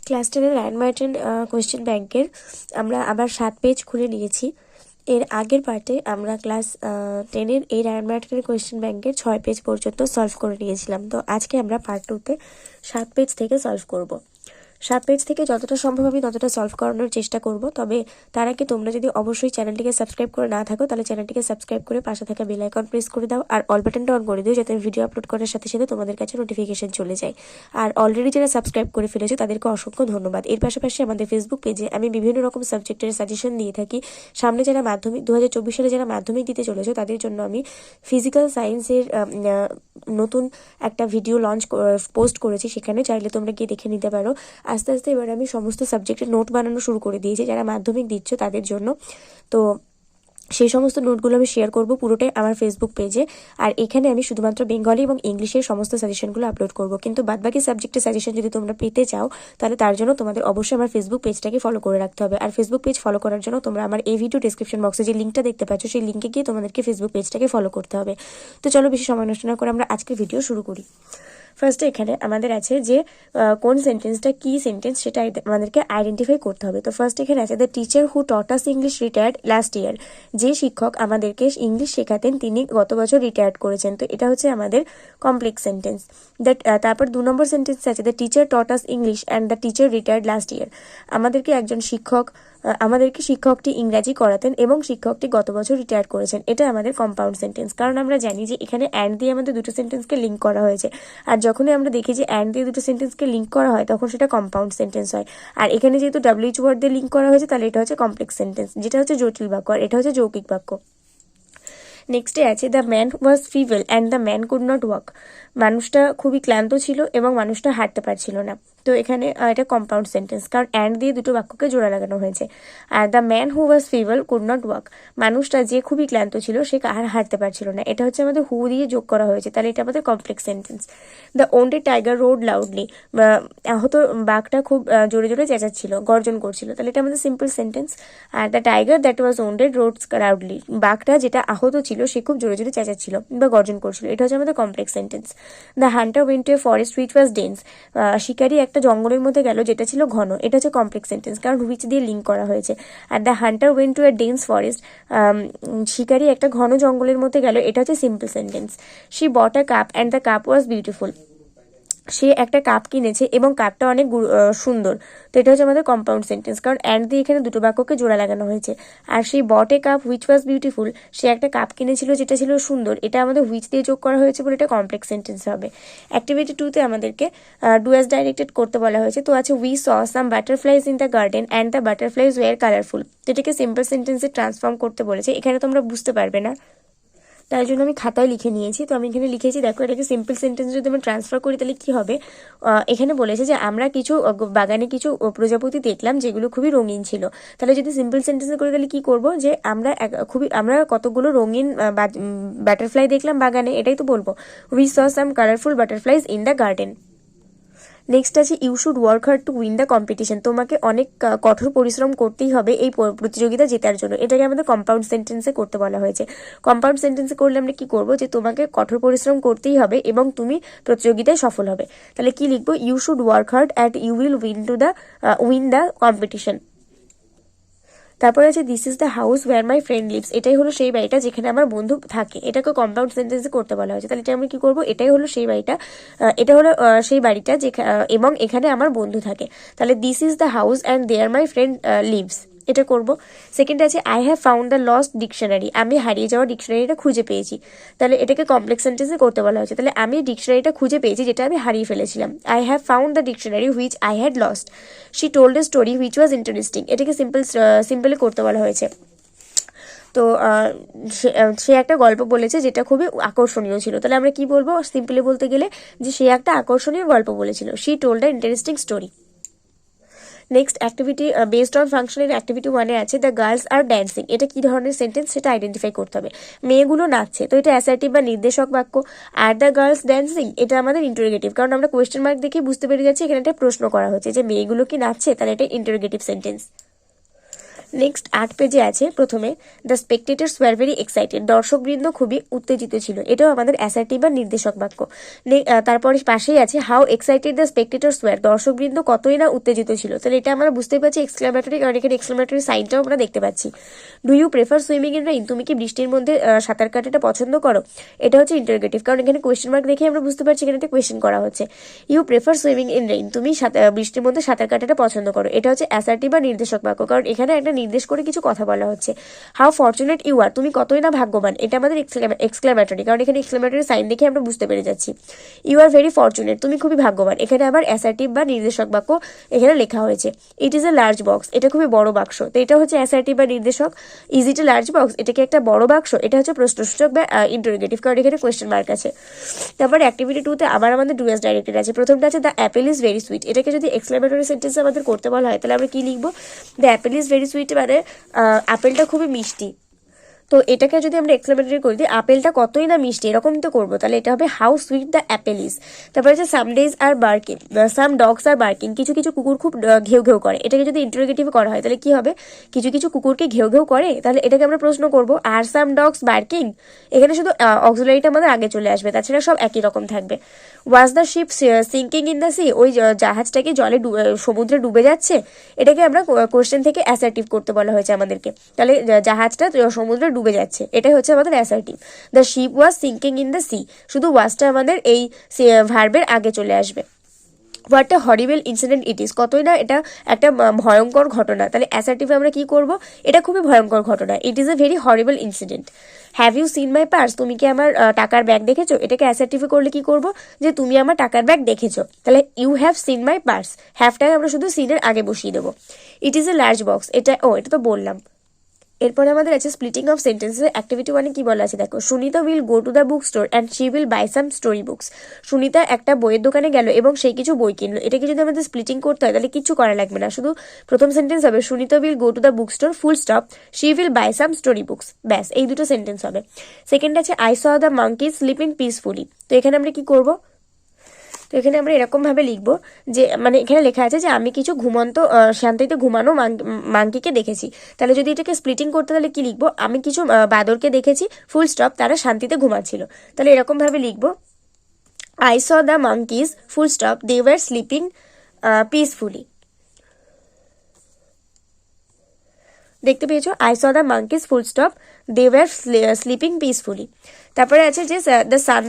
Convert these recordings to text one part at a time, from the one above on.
Class 10-এর হ্যান্ডরাইটেন question ব্যাংকের আমরা আবার 7 পেজ খুলে নিয়েছি। এর আগের পার্টে আমরা ক্লাস 10-এর এই হ্যান্ডরাইটেন কোয়েশ্চেন ব্যাংকের 6 পেজ পর্যন্ত সলভ করে নিয়েছিলাম। তো আজকে আমরা পার্ট 2-তে 7 পেজ থেকে সলভ করব। 7 পেজ থেকে যতটা সম্ভব আমি ততটা সলভ করানোর চেষ্টা করব। তবে তার আগে তোমরা যদি অবশ্যই চ্যানেলটিকে সাবস্ক্রাইব করে না থাকো তাহলে চ্যানেলটিকে সাবস্ক্রাইব করে পাশে থাকা বেল আইকন প্রেস করে দাও আর অল বাটনটা অন করে দিও, যাতে ভিডিও আপলোড করার সাথে সাথে তোমাদের কাছে নোটিফিকেশন চলে যায়। আর অলরেডি যারা সাবস্ক্রাইব করে ফেলেছো তাদেরকে অসংখ্য ধন্যবাদ। এর পাশাপাশি আমাদের ফেসবুক পেজে আমি বিভিন্ন রকম সাবজেক্টের সাজেশন দিয়ে থাকি। সামনে যারা মাধ্যমিক 2024 সালে যারা মাধ্যমিক দিতে চলেছো তাদের জন্য আমি ফিজিক্যাল সায়েন্সের নতুন একটা ভিডিও পোস্ট করেছি, সেখানে চাইলে তোমরা গিয়ে দেখে নিতে পারো। আস্তে আস্তে এবার আমি সমস্ত সাবজেক্টের নোট বানানো শুরু করে দিয়েছি যারা মাধ্যমিক দিচ্ছ তাদের জন্য। তো সেই সমস্ত নোটগুলো আমি শেয়ার করব পুরোটাই আমার ফেসবুক পেজে। আর এখানে আমি শুধুমাত্র বেঙ্গলি এবং ইংলিশের সমস্ত সাজেশনগুলো আপলোড করব, কিন্তু বাদবাকি সাবজেক্টের সাজেশন যদি তোমরা পেতে চাও তাহলে তার জন্য তোমাদের অবশ্যই আমার ফেসবুক পেজটাকে ফলো করে রাখতে হবে। আর ফেসবুক পেজ ফলো করার জন্য তোমরা আমার এই ভিডিও ডেসক্রিপশন বক্সে যে লিঙ্কটা দেখতে পাচ্ছ সেই লিঙ্কে গিয়ে তোমাদেরকে ফেসবুক পেজটাকে ফলো করতে হবে। তো চলো বেশি সময় নষ্ট না করে আমরা আজকের ভিডিও শুরু করি। ফার্স্টে এখানে আমাদের আছে যে কোন সেন্টেন্সটা কি সেন্টেন্স সেটা আমাদেরকে আইডেন্টিফাই করতে হবে। তো ফার্স্ট এখানে আছে the teacher who taught us English retired last year. যে শিক্ষক আমাদেরকে ইংলিশ শেখাতেন তিনি গত বছর রিটায়ার্ড করেছেন। তো এটা হচ্ছে আমাদের কমপ্লেক্স সেন্টেন্স। তারপর 2 নম্বর সেন্টেন্স আছে the teacher taught us English and the teacher retired last year. আমাদেরকে শিক্ষকটি ইংরাজি করাতেন এবং শিক্ষকটি গত বছর রিটায়ার করেছেন। এটা আমাদের কম্পাউন্ড সেন্টেন্স, কারণ আমরা জানি যে এখানে অ্যান্ড দিয়ে আমাদের দুটো সেন্টেন্সকে লিঙ্ক করা হয়েছে। আর যখনই আমরা দেখি যে অ্যান্ড দিয়ে দুটো সেন্টেন্সকে লিঙ্ক করা হয় তখন সেটা কম্পাউন্ড সেন্টেন্স হয়। আর এখানে যেহেতু WH ওয়ার্ড দিয়ে লিঙ্ক করা হয়েছে তাহলে এটা হচ্ছে কমপ্লেক্স সেন্টেন্স, যেটা হচ্ছে জটিল বাক্য, আর এটা হচ্ছে যৌগিক বাক্য। নেক্সটে আছে the man was feeble and the man could not walk. মানুষটা খুবই ক্লান্ত ছিল এবং মানুষটা হাঁটতে পারছিল না। তো এখানে এটা কম্পাউন্ড সেন্টেন্স, কারণ অ্যান্ড দিয়ে দুটো বাক্যকে জোড়া লাগানো হয়েছে। আর the man who was feeble could not walk, মানুষটা যে খুবই ক্লান্ত ছিল সে আর হাঁটতে পারছিল না, এটা হচ্ছে আমাদের হু দিয়ে যোগ করা হয়েছে, তাহলে এটা আমাদের complex sentence. The wounded tiger road loudly, আহত বাঘটা খুব জোরে জোরে চেঁচাচ্ছিল, গর্জন করছিল, তাহলে এটা আমাদের simple sentence. Are the tiger that was wounded road loudly, বাঘটা যেটা আহত ছিল সে খুব জোরে জোরে চেঁচাচ্ছিল বা গর্জন করছিল, এটা হচ্ছে আমাদের complex sentence. The hunter went to a forest which was dense, শিকারী একটা জঙ্গলের মধ্যে গেল যেটা ছিল ঘন, এটা হচ্ছে কমপ্লেক্স সেন্টেন্স, কারণ হুইচ দিয়ে লিঙ্ক করা হয়েছে। আর the hunter went to a dense forest, শিকারী একটা ঘন জঙ্গলের মধ্যে গেল, এটা হচ্ছে simple sentence. She bought a cup and the cup was beautiful, সে একটা কাপ কিনেছে এবং কাপটা অনেক সুন্দর, তো এটা হচ্ছে আমাদের কম্পাউন্ড সেন্টেন্স, কারণ অ্যান্ড দিয়ে এখানে দুটো বাক্যকে জোড়া লাগানো হয়েছে। আর সেই বট এ কাপ হুইচ ওয়াজ বিউটিফুল, সে একটা কাপ কিনেছিল যেটা ছিল সুন্দর, এটা আমাদের হুইচ দিয়ে যোগ করা হয়েছে বলে এটা কমপ্লেক্স সেন্টেন্স হবে। অ্যাক্টিভিটি 2-তে আমাদেরকে ডু অ্যাজ ডাইরেক্টেড করতে বলা হয়েছে। তো আছে we saw some butterflies in the garden and the butterflies were colourful, তো এটাকে সিম্পল সেন্টেন্সে ট্রান্সফর্ম করতে বলেছে। এখানে তোমরা বুঝতে পারবে না, তাই জন্য আমি খাতায় লিখে নিয়েছি। তো আমি এখানে লিখেছি, দেখো এটাকে সিম্পল সেন্টেন্স যদি আমি ট্রান্সফার করি তাহলে কি হবে। এখানে বলেছে যে আমরা কিছু বাগানে কিছু প্রজাপতি দেখলাম যেগুলো খুবই রঙিন ছিল, তাহলে যদি সিম্পল সেন্টেন্সে করি তাহলে কি করব, যে আমরা কতগুলো রঙিন বাটারফ্লাই দেখলাম বাগানে, এটাই তো বলবো। We saw some colourful butterflies in the garden. Next আছে you should work hard to win the competition, তোমাকে অনেক কঠোর পরিশ্রম করতেই হবে এই প্রতিযোগিতা জেতার জন্য, এটাকে আমাদের কম্পাউন্ড সেন্টেন্সে করতে বলা হয়েছে। কম্পাউন্ড সেন্টেন্সে করলে আমরা কি করব, যে তোমাকে কঠোর পরিশ্রম করতেই হবে এবং তুমি প্রতিযোগিতায় সফল হবে, তাহলে কি লিখবো, you should work hard and you will win the competition. তারপরে আছে this is the house where my friend lives, এটাই হলো সেই বাড়িটা যেখানে আমার বন্ধু থাকে, এটাকে কম্পাউন্ড সেন্টেন্সে করতে বলা হয়েছে। তাহলে এটা আমরা কি করবো, এটাই হলো সেই বাড়িটা, এটা হলো সেই বাড়িটা এবং এখানে আমার বন্ধু থাকে, তাহলে this is the house and there my friend lives, এটা করব। সেকেন্ড আছে I have found the lost dictionary, আমি হারিয়ে যাওয়া ডিকশনারিটা খুঁজে পেয়েছি, তাহলে এটাকে কমপ্লেক্স সেন্টেন্সে করতে বলা হয়েছে। তাহলে আমি ডিকশনারিটা খুঁজে পেয়েছি যেটা আমি হারিয়ে ফেলেছিলাম। I have found the dictionary which I had lost, she told a story which was interesting, এটাকে সিম্পলি করতে বলা হয়েছে। তো সে একটা গল্প বলেছে যেটা খুবই আকর্ষণীয় ছিল, তাহলে আমরা কি বলবো সিম্পলি বলতে গেলে, যে সে একটা আকর্ষণীয় গল্প বলেছিল, she told a interesting story. Next activity based on ফাংশনের অ্যাক্টিভিটি 1-এ আছে দ্য গার্লস আর ড্যান্সিং, এটা কি ধরনের সেন্টেন্স সেটা আইডেন্টিফাই করতে হবে। মেয়েগুলো নাচছে, তো এটা অ্যাসার্টিভ বা নির্দেশক বাক্য। আর দ্য গার্লস ড্যান্সিং, এটা আমাদের ইন্টারোগেটিভ, কারণ আমরা কোয়েশ্চেন মার্ক দেখে বুঝতে পেরে যাচ্ছি এখানে একটা প্রশ্ন করা হয়েছে যে মেয়েগুলো কি নাচছে, তাহলে এটা ইন্টারোগেটিভ সেন্টেন্স। নেক্সট 8 পেজে আছে প্রথমে the spectators were very excited, দর্শকবৃন্দ খুবই উত্তেজিত ছিল। এটাও আমাদের অ্যাসার্টিভ বা নির্দেশক বাক্য। তারপরে পাশেই আছে how excited the spectators were, দর্শকবৃন্দ কতই না উত্তেজিত ছিল। তাহলে এটা আমরা বুঝতে পারছি এক্সক্লামেটরি, কারণ এখানে এক্সক্লামেটরি সাইনটাও আমরা দেখতে পাচ্ছি। Do you prefer swimming in rain, তুমি কি বৃষ্টির মধ্যে সাঁতার কাটাটা পছন্দ করো? এটা হচ্ছে ইন্টারোগেটিভ, কারণ এখানে কোয়েশ্চেন মার্ক দেখে আমরা বুঝতে পারছি এখানে একটা কোয়েশ্চেন করা হচ্ছে। You prefer swimming in rain, তুমি বৃষ্টির মধ্যে সাঁতার কাটাটা পছন্দ করো। এটা হচ্ছে অ্যাসার্টিভ বা নির্দেশক বাক্য, কারণ এখানে একটা নির্দেশ করে কিছু কথা বলা হচ্ছে। হাউ ফরচুনেট ইউ আর, তুমি কতই না ভাগ্যবান। এটা আমাদের এক্সক্লামেটরি, কারণ এখানে এক্সক্লামেটরি সাইন দেখে আমরা বুঝতে পেরে যাচ্ছি। ইউ আর ভেরি ফরচুনেট, তুমি খুবই ভাগ্যবান। এখানে আবার অ্যাসার্টিভ বা নির্দেশক বাক্য এখানে লেখা হয়েছে। ইট ইজ এ লার্জ বক্স, এটা খুবই বড় বাক্স। তো এটা হচ্ছে অ্যাসার্টিভ বা নির্দেশক। Is it A large box, এটা কি একটা বড় বাক্স? এটা হচ্ছে প্রশ্নসূচক বা ইন্টারোগেটিভ, কারণ এখানে কোয়েশ্চেন মার্ক আছে। তারপরে অ্যাক্টিভিটি 2-তে আবার আমাদের ডু অ্যাজ ডাইরেক্টেড আছে। প্রথমটা আছে the Apple is very sweet, এটাকে যদি এক্সক্লামেটরি সেন্টেন্স আমাদের করতে বলা হয় তাহলে আমরা কি লিখবো? The Apple is very sweet মানে আপেলটা খুবই মিষ্টি। তো এটাকে যদি আমরা এক্সক্লামেটরি করে দিই আপেলটা কতই না মিষ্টি, এরকম তো করবো। তাহলে এটা হবে how sweet the Apple is. তারপরে হচ্ছে some days are barking, some dogs are barking, কিছু কিছু কুকুর খুব ঘেউ ঘেউ করে। এটাকে যদি ইন্টারোগেটিভ করা হয় তাহলে কি হবে? কিছু কিছু কুকুরকে ঘেউ ঘেউ করে, তাহলে এটাকে আমরা প্রশ্ন করবো আর সাম ডগস বার্কিং। এখানে শুধু অক্সিলারিটা আমাদের আগে চলে আসবে, তাছাড়া সব একই রকম থাকবে। Was the ship sinking in the sea, ওই জাহাজটাকে জলে সমুদ্রে ডুবে যাচ্ছে। এটাকে আমরা কোশ্চেন থেকে অ্যাসার্টিভ করতে বলা হয়েছে আমাদেরকে। তাহলে জাহাজটা সমুদ্রে ডুবে যাচ্ছে, এটাই হচ্ছে আমাদের assertive. The ship was sinking in the sea, শুধু ওয়াজটা আমাদের এই ভার্বের আগে চলে আসবে। What a horrible incident it is, কতই না এটা একটা ভয়ঙ্কর ঘটনা। তাহলে অ্যাসার্টিভে আমরা কি করব? এটা খুবই ভয়ঙ্কর ঘটনা। It is a very horrible incident. Have you seen my purse, তুমি কি আমার টাকার ব্যাগ দেখেছো? এটাকে অ্যাসার্টিভে করলে কি করব? যে তুমি আমার টাকার ব্যাগ দেখেছো। তাহলে you have seen my purse, হ্যাভটাকে আমরা শুধু সিনের আগে বসিয়ে দেবো। It is a large box, এটা তো বললাম। এরপরে আমাদের আছে স্প্লিটিং অফ সেন্টেন্সেস। অ্যাক্টিভিটি 1-এ কি বলা আছে দেখো। Sunita will go to the book store and she will buy some story books, Sunita একটা বইয়ের দোকানে গেল এবং সেই কিছু বই কিনলো। এটাকে যদি আমাদের স্প্লিটিং করতে হয় তাহলে কিছু করা লাগবে না, শুধু প্রথম সেন্টেন্স হবে Sunita will go to the book store full stop, she will buy some story books, ব্যাস এই দুটো সেন্টেন্স হবে। সেকেন্ড আছে I saw the monkey sleeping peacefully, তো এখানে আমরা কি করব? তো এখানে আমরা এরকম ভাবে লিখবো যে মানে এখানে লেখা আছে যে আমি কিছু শান্তিতে ঘুমানো মাঙ্কিকে দেখেছি। তাহলে যদি এটাকে স্প্লিটিং করতে তাহলে কি লিখবো? আমি কিছু বাদরকে দেখেছি ফুল স্টপ, তারা শান্তিতে ঘুমাচ্ছিল। তাহলে এরকম ভাবে লিখবো I saw the monkeys full stop they were sleeping peacefully. দেখতে পেয়েছো? I saw the monkeys full stop they were sleeping peacefully. তারপরে আছে যে the sun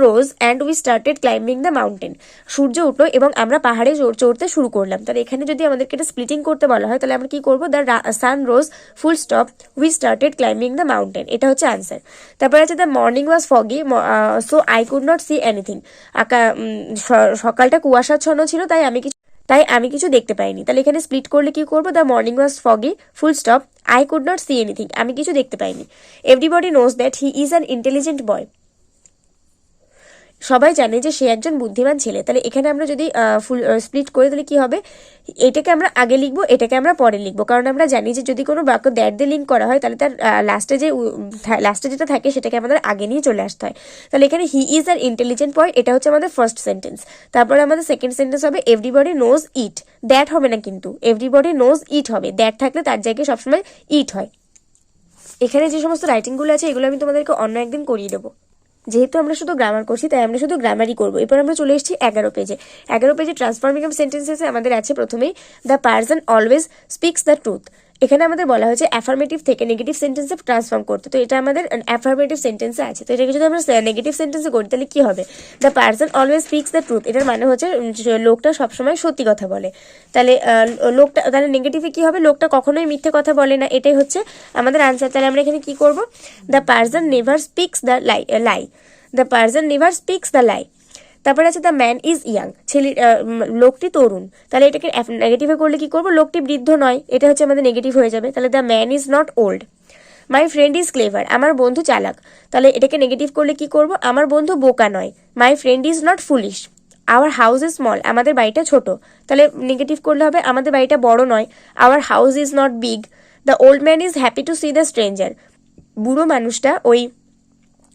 rose and we started climbing the mountain, সূর্য উঠলো এবং আমরা পাহাড়ে চড়তে শুরু করলাম। তাহলে এখানে যদি আমাদেরকে এটা স্প্লিটিং করতে বলা হয় তাহলে আমরা কি করবো? The sun rose full stop we started climbing the mountain, এটা হচ্ছে আনসার। তারপরে আছে the morning was foggy so I could not see anything, সকালটা কুয়াশাচ্ছন্ন ছিল তাই আমি কিছু দেখতে পাইনি। তাহলে এখানে স্প্লিট করলে কি করবো? The morning was foggy full stop I could not see anything, আমি কিছু দেখতে পাইনি। Everybody knows that he is an intelligent বয়, সবাই জানে যে সে একজন বুদ্ধিমান ছেলে। তাহলে এখানে আমরা যদি ফুল স্প্লিট করে তাহলে কি হবে? এটাকে আমরা আগে লিখবো, এটাকে আমরা পরে লিখবো, কারণ আমরা জানি যে যদি কোনো বাক্য দ্যাট দিয়ে লিঙ্ক করা হয় তাহলে তার লাস্টে যেটা থাকে সেটাকে আমাদের আগে নিয়ে চলে আসতে হয়। তাহলে এখানে হি ইজ অ্যান ইন্টেলিজেন্ট বয়, এটা হচ্ছে আমাদের ফার্স্ট সেন্টেন্স। তারপরে আমাদের সেকেন্ড সেন্টেন্স হবে এভরিবডি নোজ ইট, দ্যাট হবে না কিন্তু, এভরিবডি নোজ ইট হবে। দ্যাট থাকলে তার জায়গায় সবসময় ইট হয়। এখানে যে সমস্ত রাইটিংগুলো আছে এগুলো আমি তোমাদেরকে অন্য একদিন করিয়ে দেবো। যেহেতু আমরা শুধু গ্রামার করছি তাই আমরা শুধু গ্রামারই করবো। এরপর আমরা চলে এসেছি 11 পেজে। 11 পেজে ট্রান্সফর্মিং অফ সেন্টেন্সেসে আমাদের আছে প্রথমেই the person always speaks the truth. এখানে আমাদের বলা হয়েছে অ্যাফার্মেটিভ থেকে নেগেটিভ সেন্টেন্সে ট্রান্সফর্ম করতে, তো এটা আমাদের অ্যাফার্মেটিভ সেন্টেন্সে আছে। তো এটাকে যদি আমরা নেগেটিভ সেন্টেন্সে করি তাহলে কি হবে? The person always speaks the truth, এটার মানে হচ্ছে লোকটা সবসময় সত্যি কথা বলে। তাহলে নেগেটিভে কি হবে? লোকটা কখনোই মিথ্যে কথা বলে না, এটাই হচ্ছে আমাদের আনসার। তাহলে আমরা এখানে কি করব? The person never speaks the lie, the person never speaks the lie. তারপরে আছে দ্য ম্যান ইজ ইয়াং, লোকটি তরুণ। তাহলে এটাকে নেগেটিভে করলে কি করবো? লোকটি বৃদ্ধ নয়, এটা হচ্ছে আমাদের নেগেটিভ হয়ে যাবে। তাহলে the man is not old. My friend is clever, আমার বন্ধু চালাক। তাহলে এটাকে নেগেটিভ করলে কি করবো? আমার বন্ধু বোকা নয়। My friend is not foolish. Our house is small, আমাদের বাড়িটা ছোট। তাহলে নেগেটিভ করলে হবে আমাদের বাড়িটা বড় নয়। Our house is not big. The old man is happy to see the stranger, বুড়ো মানুষটা ওই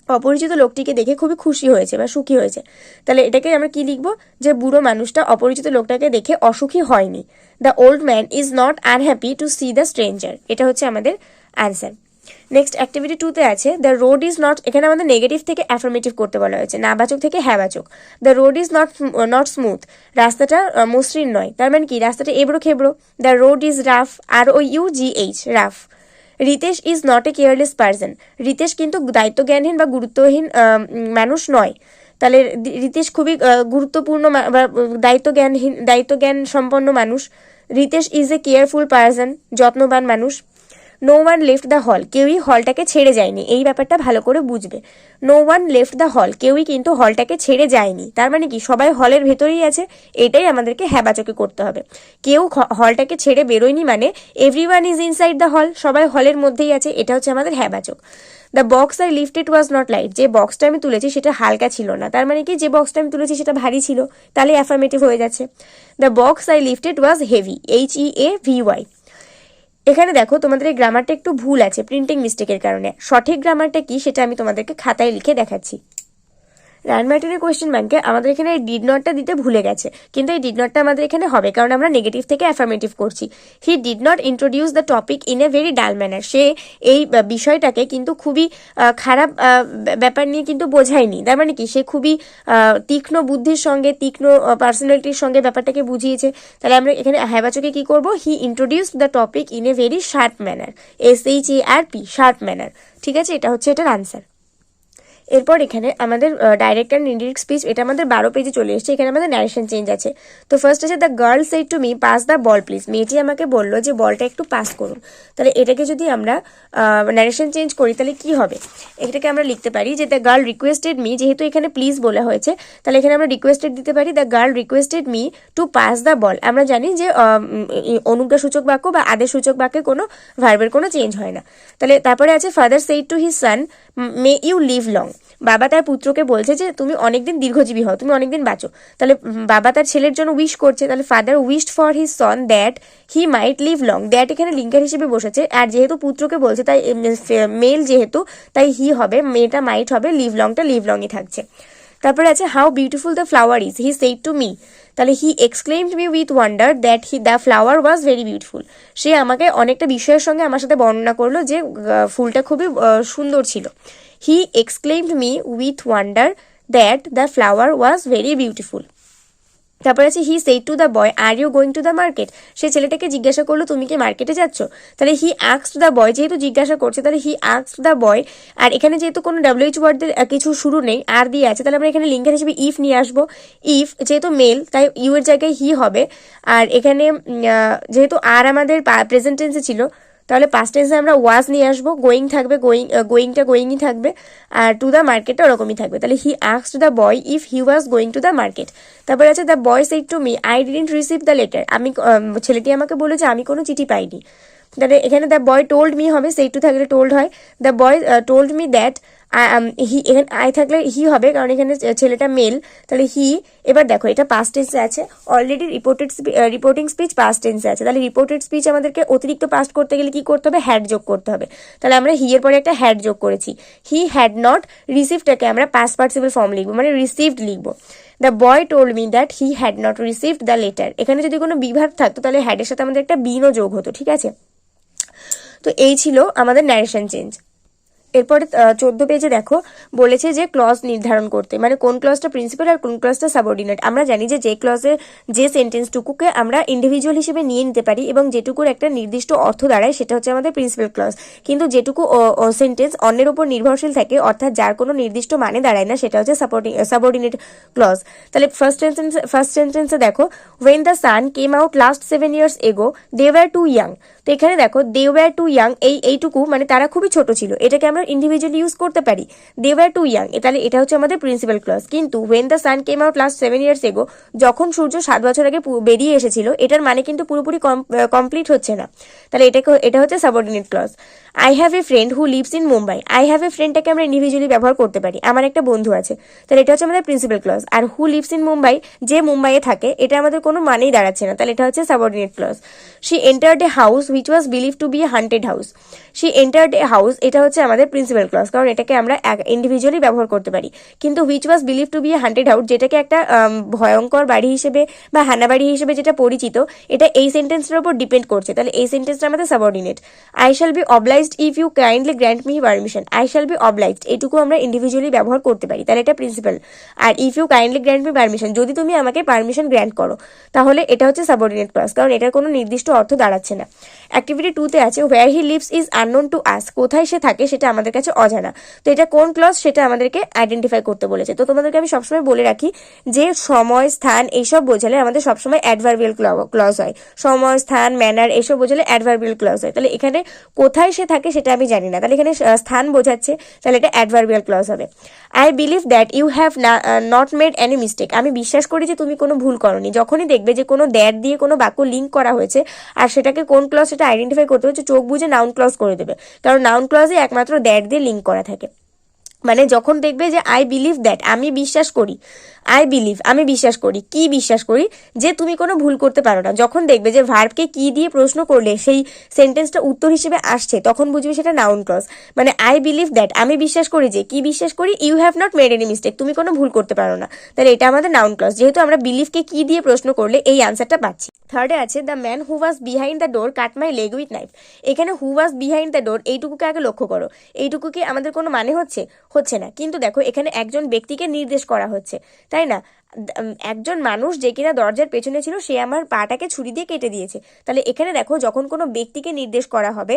অপরিচিত লোকটিকে দেখে খুবই খুশি হয়েছে বা সুখী হয়েছে। তাহলে এটাকে আমরা কি লিখবো, যে বুড়ো মানুষটা অপরিচিত লোকটাকে দেখে অসুখী হয়নি। The old man is not unhappy to see the stranger, এটা হচ্ছে আমাদের অ্যান্সার। নেক্সট অ্যাক্টিভিটি 2 তে আছে দ্য রোড ইজ নট, এখানে আমাদের নেগেটিভ থেকে অ্যাফার্মেটিভ করতে বলা হয়েছে, নাবাচক থেকে হ্যাবাচক। The road is not smooth, রাস্তাটা মসৃণ নয়, তার মানে কি রাস্তাটা এবড়ো খেবড়ো। The road is rough, ROUGH, rough. Ritesh is not a careless person, Ritesh কিন্তু দায়িত্বজ্ঞানহীন বা গুরুত্বহীন মানুষ নয়। তাহলে রিতেশ খুবই গুরুত্বপূর্ণ বা দায়িত্বজ্ঞান সম্পন্ন মানুষ। Ritesh is a careful person, যত্নবান মানুষ। No one left the hall, কেউই হলটাকে ছেড়ে যায়নি, এই ব্যাপারটা ভালো করে বুঝবে। No one left the hall, কেউই কিন্তু হলটাকে ছেড়ে যায়নি, তার মানে কি সবাই হলের ভেতরেই আছে, এটাই আমাদেরকে হ্যাবাচকে করতে হবে। কেউ হলটাকে ছেড়ে বেরোয়নি মানে everyone is inside the hall, সবাই হলের মধ্যেই আছে, এটা হচ্ছে আমাদের হ্যাবাচক। The box I lifted was not light, যে বক্সটা আমি তুলেছি সেটা হালকা ছিল না, তার মানে কি যে বক্সটা আমি তুলেছি সেটা ভারী ছিল, তাহলে অ্যাফার্মেটিভ হয়ে যাচ্ছে। The box I lifted was heavy, HEAVY। এখানে দেখো তোমাদের এই গ্রামারটা একটু ভুল আছে প্রিন্টিং মিস্টেকের কারণে, সঠিক গ্রামারটা কি সেটা আমি তোমাদেরকে খাতায় লিখে দেখাচ্ছি। রান মার্টিনের কোয়েশ্চেন ব্যাংকে আমাদের এখানে এই ডিড নটটা দিতে ভুলে গেছে, কিন্তু এই ডিড নটটা আমাদের এখানে হবে কারণ আমরা নেগেটিভ থেকে অ্যাফার্মেটিভ করছি। He did not introduce the topic in a very ডাল ম্যানার, সে এই বিষয়টাকে কিন্তু খুবই খারাপ ব্যাপার নিয়ে কিন্তু বোঝায়নি, তার মানে কি সে খুবই তীক্ষ্ণ বুদ্ধির সঙ্গে তীক্ষ্ণ পার্সোনালিটির সঙ্গে ব্যাপারটাকে বুঝিয়েছে। তাহলে আমরা এখানে হ্যাবাচকে কি করব, he introduce the topic in a very sharp manner, SHARP, sharp manner. ঠিক আছে, এটা হচ্ছে এটার আনসার। এরপর এখানে আমাদের ডাইরেক্ট অ্যান্ড ইনডিরেক্ট স্পিচ, এটা আমাদের 12 পেজে চলে এসেছে। এখানে আমাদের ন্যারেশন চেঞ্জ আছে। তো ফার্স্ট আছে the girl said to me pass the ball please, মেয়েটি আমাকে বললো যে বলটা একটু পাস করুন। তাহলে এটাকে যদি আমরা ন্যারেশন চেঞ্জ করি তাহলে কি হবে, এটাকে আমরা লিখতে পারি যে দ্য গার্ল রিকোয়েস্টেড মি, যেহেতু এখানে প্লিজ বলা হয়েছে তাহলে এখানে আমরা রিকোয়েস্টেড দিতে পারি the girl requested me two pass the ball. আমরা জানি যে অনুজ্ঞাসূচক বাক্য বা আদেশসূচক বাক্যে কোনো ভার্বের কোনো চেঞ্জ হয় না। তাহলে তারপরে আছে father said to his son may you live long, বাবা তার পুত্রকে বলছে যে তুমি অনেকদিন দীর্ঘজীবী হও, তুমি অনেকদিন বাঁচো। তাহলে বাবা তার ছেলের জন্য উইশ করছে, তাহলে father wished for his son that he might live long, that এখানে লিঙ্কার হিসেবে বসেছে, আর যেহেতু পুত্রকে বলছে তাই মেল যেহেতু তাই হি হবে, মেয়েটা মাইট হবে, লিভ লংটা লিভ লংই থাকছে। তারপরে আছে how beautiful the flower is he said to me, তাহলে he exclaimed me with wonder that the flower was very beautiful, সে আমাকে অনেকটা বিষয়ের সঙ্গে আমার সাথে বর্ণনা করলো যে ফুলটা খুবই সুন্দর ছিল। He exclaimed me with wonder that the flower was very beautiful. তারপরে আছে he said to the boy are you going to the market, সে ছেলেটাকে জিজ্ঞাসা করলো তুমি কি মার্কেটে যাচ্ছ। তাহলে হি আস্কড দ্য বয়, যেহেতু জিজ্ঞাসা করছে তাহলে হি আস্কড দ্য বয়, আর এখানে যেহেতু কোনো WH ওয়ার্ডের কিছু শুরু নেই আর দিয়ে আছে, তাহলে আমরা এখানে লিঙ্কের হিসেবে ইফ নিয়ে আসবো। ইফ যেহেতু মেল তাই ইউ এর জায়গায় হি হবে, আর এখানে যেহেতু আর আমাদের প্রেজেন্ট টেন্সে ছিল তাহলে পাস্ট টেন্সে আমরা ওয়াজ নিয়ে আসবো, গোয়িং থাকবে, গোয়িংটা গোয়িংই থাকবে, আর টু দ্য মার্কেটটা ওরকমই থাকবে। তাহলে he asked the boy if he was going to the market. তারপরে আছে the boy said to me I didn't receive the letter, আমি ছেলেটি আমাকে বলে যে আমি কোনো চিঠি পাইনি। তাহলে এখানে দ্য বয় টোল্ড মি হবে, সেড টু থাকলে টোল্ড হয়। The boy told me that he, এখানে আই থাকলে হি হবে কারণ এখানে ছেলেটা মেল, তাহলে হি। এবার দেখো এটা পাস্ট টেন্সে আছে, অলরেডি রিপোর্টিং স্পিচ পাস্ট টেন্সে আছে, তাহলে রিপোর্টেড স্পিচ আমাদেরকে অতিরিক্ত পাস্ট করতে গেলে কি করতে হবে, হ্যাড যোগ করতে হবে। তাহলে আমরা হি এর পরে একটা হ্যাড যোগ করেছি। হি হ্যাড নট রিসিভডটাকে আমরা পাস্ট পার্টিসিপল ফর্ম লিখবো, মানে রিসিভড লিখবো। The boy told me that he had not received the letter, এখানে যদি কোনো বিভাগ থাকতো তাহলে হ্যাডের সাথে আমাদের একটা বিনও যোগ হতো, ঠিক আছে। তো এই ছিল আমাদের ন্যারেশন চেঞ্জ। এরপরে 14 পেজে দেখো বলেছে যে ক্লজ নির্ধারণ করতে, মানে কোন ক্লজটা প্রিন্সিপাল আর কোন ক্লজটা সাবঅর্ডিনেট। আমরা জানি যে ক্লজে যে সেন্টেন্সটুকুকে আমরা ইন্ডিভিজুয়াল হিসেবে নিয়ে নিতে পারি এবং যেটুকুর একটা নির্দিষ্ট অর্থ দাঁড়ায় সেটা হচ্ছে আমাদের প্রিন্সিপাল ক্লজ, কিন্তু যেটুকু সেন্টেন্স অন্যের উপর নির্ভরশীল থাকে অর্থাৎ যার কোনো নির্দিষ্ট মানে দাঁড়ায় না সেটা হচ্ছে সাবঅর্ডিনেট ক্লজ। তাহলে ফার্স্ট সেন্টেন্সে দেখো when the sun came out last 7 years ago they were too young, তো এখানে দেখো দে ওয়্যার টু ইয়াং, এইটুকু মানে তারা খুবই ছোট ছিল, এটাকে আমরা ইন্ডিভিজুয়ালি ইউজ করতে পারি, দে ওয়্যার টু ইয়াং, তাহলে এটা হচ্ছে আমাদের প্রিন্সিপাল ক্লজ। কিন্তু when the sun came out last 7 years ago, যখন সূর্য 7 বছর আগে বেরিয়ে এসেছিল, এটার মানে কিন্তু পুরোপুরি কমপ্লিট হচ্ছে না, তাহলে এটা হচ্ছে subordinate clause. I have a friend who lives in Mumbai, I have a ফ্রেন্ডটাকে আমরা ইন্ডিভিজুয়ালি ব্যবহার করতে পারি, আমার একটা বন্ধু আছে, তাহলে এটা হচ্ছে আমাদের প্রিন্সিপাল ক্লজ। আর হু লিভস ইন মুম্বাই, যে মুম্বাইয়ে থাকে, এটা আমাদের কোনো মানেই দাঁড়াচ্ছে না, তাহলে এটা হচ্ছে subordinate clause. She entered a house which was believed to be a haunted house. She entered a house, এটা হচ্ছে আমাদের প্রিন্সিপাল ক্লজ, কারণ এটাকে আমরা ইন্ডিভিজুয়ালি ব্যবহার করতে পারি। কিন্তু which was believed to be a haunted house, যেটাকে একটা ভয়ঙ্কর বাড়ি হিসেবে বা হানা বাড়ি হিসেবে যেটা পরিচিত, এটা এই সেন্টেন্সটার উপর ডিপেন্ড করছে। তাহলে এই সেন্টেন্সটা আমাদের subordinate. I shall be obliged if you kindly grant me permission, I shall be obliged এইটুকু আমরা ইন্ডিভিজুয়ালি ব্যবহার করতে পারি, তাহলে এটা প্রিন্সিপাল। আর if you kindly grant me permission, যদি তুমি আমাকে পারমিশন গ্র্যান্ট করো, তাহলে এটা হচ্ছে সাবঅর্ডিনেট ক্লজ, কারণ এটার কোনো নির্দিষ্ট অর্থ দাঁড়াচ্ছে না। অ্যাক্টিভিটি 2-তে আছে where he lives is unknown to us, কোথায় সে থাকে সেটা আমাদের কাছে অজানা। তো এটা কোন ক্লজ সেটা আমাদেরকে আইডেন্টিফাই করতে বলেছে। তো তোমাদেরকে আমি সবসময় বলে রাখি যে সময়, স্থান এইসব বোঝালে আমাদের সবসময় অ্যাডভার্বিয়াল ক্লজ হয়। সময়, স্থান, ম্যানার এইসব বোঝালে অ্যাডভার্বিয়াল ক্লজ হয়। তাহলে এখানে কোথায় সে থাকে সেটা আমি জানি না, তাহলে এখানে স্থান বোঝাচ্ছে, তাহলে এটা অ্যাডভার্বিয়াল ক্লজ হবে। I believe that you have not made any mistake, আমি বিশ্বাস করি যে তুমি কোনো ভুল করনি। যখনই দেখবে যে কোনো দ্যাট দিয়ে কোনো বাক্য লিঙ্ক করা হয়েছে আর সেটাকে কোন ক্লজ সেটা আইডেন্টিফাই করতে হচ্ছে, চোখ বুঝে নাউন ক্লজ করে দেবে, কারণ নাউন ক্লজে একমাত্র দ্যাট দিয়ে লিঙ্ক করা থাকে। মানে যখন দেখবে যে আই বিলিভ দ্যাট, আমি বিশ্বাস করি, আই বিলিভ আমি বিশ্বাস করি, কি বিশ্বাস করি, যে তুমি কোনো ভুল করতে পারো না। যখন দেখবে যে ভার্বকে কি দিয়ে প্রশ্ন করলে সেই সেন্টেন্সটা উত্তর হিসেবে আসছে, তখন বুঝবে সেটা নাউন ক্লজ। মানে আই বিলিভ দ্যাট আমি বিশ্বাস করি যে, কি বিশ্বাস করি, you have not made any mistake, তুমি কোনো ভুল করতে পারো না, তাহলে এটা আমাদের নাউন ক্লজ, যেহেতু আমরা বিলিভকে কি দিয়ে প্রশ্ন করলে এই আনসারটা পাচ্ছি। থার্ডে আছে the man who was behind the door cut my leg with knife. এখানে হু ওয়াজ বিহাইন্ড দ্য ডোর এইটুকুকে আগে লক্ষ্য করো, এইটুকু কি আমাদের কোনো মানে হচ্ছে না, কিন্তু দেখো এখানে একজন ব্যক্তিকে নির্দেশ করা হচ্ছে, তাই না? একজন মানুষ যে কিনা দরজার পেছনে ছিল, সে আমার পাটাকে ছুরি দিয়ে কেটে দিয়েছে। তাহলে এখানে দেখো যখন কোনো ব্যক্তিকে নির্দেশ করা হবে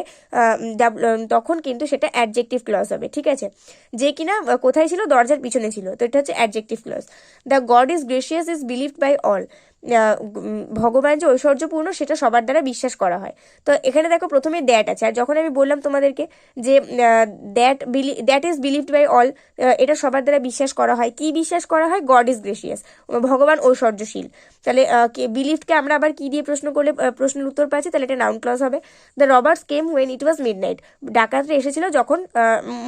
তখন কিন্তু সেটা অ্যাডজেক্টিভ ক্লজ হবে, ঠিক আছে? যে কিনা কোথায় ছিল, দরজার পিছনে ছিল, তো এটা হচ্ছে adjective clause. The god is gracious is believed by all, ভগবান যে ঐশ্বর্যপূর্ণ সেটা সবার দ্বারা বিশ্বাস করা হয়। তো এখানে দেখো প্রথমে দ্যাট আছে, আর যখন আমি বললাম তোমাদেরকে যে that is believed by all, এটা সবার দ্বারা বিশ্বাস করা হয়, কি বিশ্বাস করা হয়, গড ইজ গ্রেসিয়াস, ভগবান ঐশ্বর্যশীল। তাহলে বিলিভডকে আমরা আবার কি দিয়ে প্রশ্ন করলে প্রশ্নের উত্তর পাচ্ছি, তাহলে এটা নাউন ক্লজ হবে। The robbers came when it was midnight, ডাকাতরা এসেছিল যখন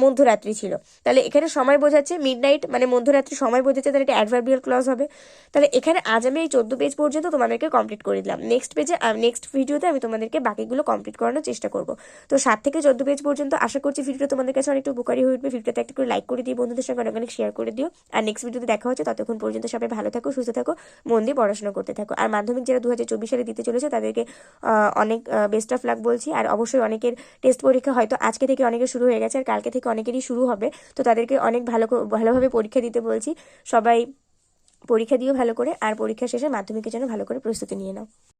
মধ্যরাত্রি ছিল, তাহলে এখানে সময় বোঝাচ্ছে, মিডনাইট মানে মধ্যরাত্রি সময় বোঝাচ্ছে, তাহলে এটা অ্যাডভার্বিয়াল ক্লজ হবে। তাহলে এখানে আজ আমি এই 14 পেজ পর্যন্ত তোমাদেরকে কমপ্লিট করে দিলাম। নেক্সট ভিডিওতে আমি তোমাদেরকে বাকিগুলো কমপ্লিট করানোর চেষ্টা করব। তো 7 থেকে 14 পেজ পর্যন্ত আশা করছি ভিডিওটা তোমাদের কাছে অনেকটা উপকারী হয়ে উঠবে। ভিডিওতে একটা করে লাইক করে দিও, বন্ধুদের সঙ্গে অনেক শেয়ার করে দিও। আর নেক্সট ভিডিওতে দেখা হচ্ছে, ততক্ষণ পর্যন্ত সবাই ভালো থাকো, সুস্থ থাকো, মন দিয়ে পড়াশোনা করতে থাকো। আর মাধ্যমিক যারা 2024 সালে দিতে চলেছে তাদেরকে অনেক বেস্ট অফ লাক বলছি। আর অবশ্যই অনেকের টেস্ট পরীক্ষা হয়তো আজকে থেকে অনেকের শুরু হয়ে গেছে, আর কালকে থেকে অনেকেরই শুরু হবে, তো তাদেরকে অনেক ভালোভাবে পরীক্ষা দিতে বলছি। সবাই পরীক্ষা দিও ভালো করে, আর পরীক্ষা শেষে মাধ্যমিকের জন্য ভালো করে প্রস্তুতি নিয়ে নাও।